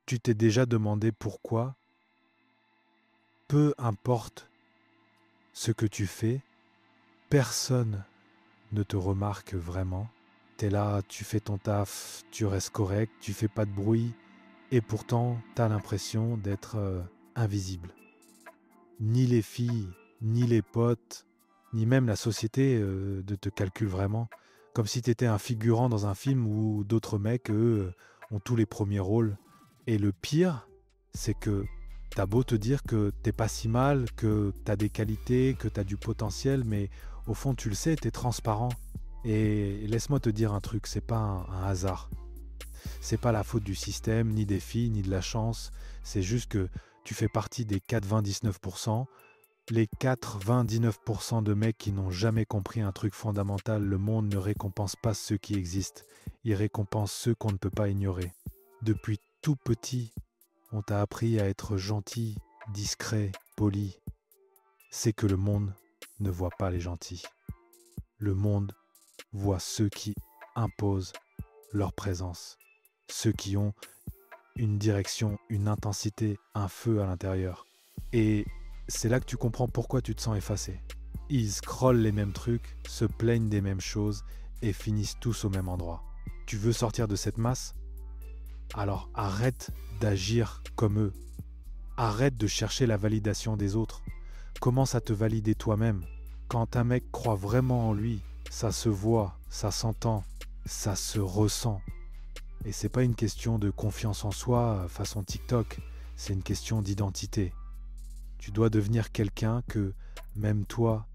Tu t'es déjà demandé pourquoi, peu importe ce que tu fais, personne ne te remarque vraiment. T'es là, tu fais ton taf, tu restes correct, tu fais pas de bruit, et pourtant t'as l'impression d'être invisible. Ni les filles, ni les potes, ni même la société ne te calcule vraiment. Comme si t'étais un figurant dans un film où d'autres mecs, eux, ont tous les premiers rôles. Et le pire, c'est que t'as beau te dire que t'es pas si mal, que t'as des qualités, que t'as du potentiel, mais au fond tu le sais, t'es transparent. Et laisse-moi te dire un truc, c'est pas un hasard. C'est pas la faute du système, ni des filles, ni de la chance. C'est juste que tu fais partie des 99%. Les 99% de mecs qui n'ont jamais compris un truc fondamental, le monde ne récompense pas ceux qui existent. Il récompense ceux qu'on ne peut pas ignorer. Depuis tout petit, on t'a appris à être gentil, discret, poli. C'est que le monde ne voit pas les gentils. Le monde voit ceux qui imposent leur présence. Ceux qui ont une direction, une intensité, un feu à l'intérieur. Et c'est là que tu comprends pourquoi tu te sens effacé. Ils scrollent les mêmes trucs, se plaignent des mêmes choses et finissent tous au même endroit. Tu veux sortir de cette masse? Alors arrête d'agir comme eux. Arrête de chercher la validation des autres. Commence à te valider toi-même. Quand un mec croit vraiment en lui, ça se voit, ça s'entend, ça se ressent. Et c'est pas une question de confiance en soi façon TikTok, c'est une question d'identité. Tu dois devenir quelqu'un que même toi,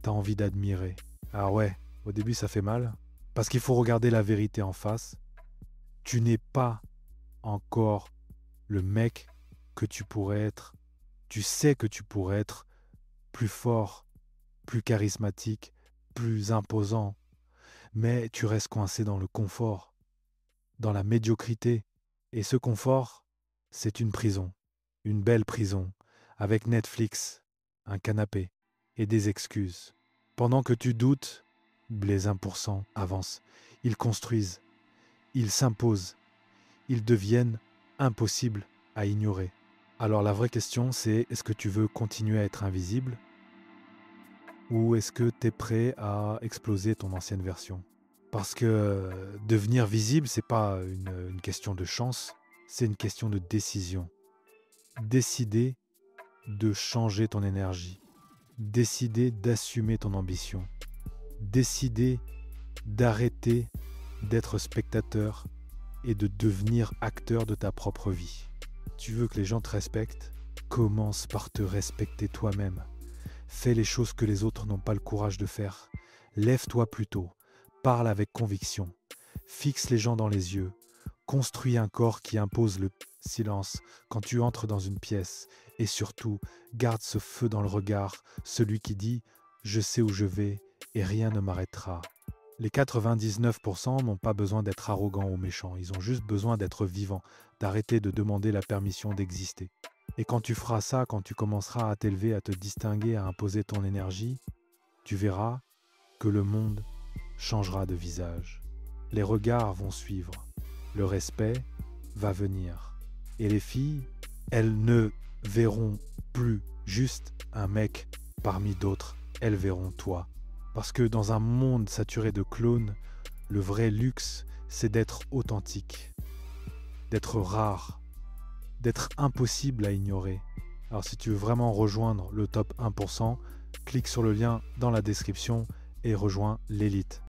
t'as envie d'admirer. Ah ouais, au début ça fait mal, parce qu'il faut regarder la vérité en face. Tu n'es pas encore le mec que tu pourrais être. Tu sais que tu pourrais être plus fort, plus charismatique, plus imposant, mais tu restes coincé dans le confort, dans la médiocrité. Et ce confort, c'est une prison, une belle prison, avec Netflix, un canapé et des excuses. Pendant que tu doutes, les 1% avancent. Ils construisent, ils s'imposent, ils deviennent impossibles à ignorer. Alors la vraie question, c'est est-ce que tu veux continuer à être invisible ou est-ce que tu es prêt à exploser ton ancienne version? Parce que devenir visible, c'est pas une question de chance, c'est une question de décision. Décider de changer ton énergie, décider d'assumer ton ambition, décider d'arrêter d'être spectateur et de devenir acteur de ta propre vie. Tu veux que les gens te respectent? Commence par te respecter toi-même. Fais les choses que les autres n'ont pas le courage de faire. Lève-toi plus tôt. Parle avec conviction. Fixe les gens dans les yeux. Construis un corps qui impose le silence quand tu entres dans une pièce. Et surtout, garde ce feu dans le regard, celui qui dit « Je sais où je vais et rien ne m'arrêtera ». Les 99% n'ont pas besoin d'être arrogants ou méchants. Ils ont juste besoin d'être vivants, d'arrêter de demander la permission d'exister. Et quand tu feras ça, quand tu commenceras à t'élever, à te distinguer, à imposer ton énergie, tu verras que le monde changera de visage. Les regards vont suivre. Le respect va venir. Et les filles, elles ne verront plus juste un mec parmi d'autres. Elles verront toi. Parce que dans un monde saturé de clones, le vrai luxe, c'est d'être authentique, d'être rare, d'être impossible à ignorer. Alors si tu veux vraiment rejoindre le top 1%, clique sur le lien dans la description et rejoins l'élite.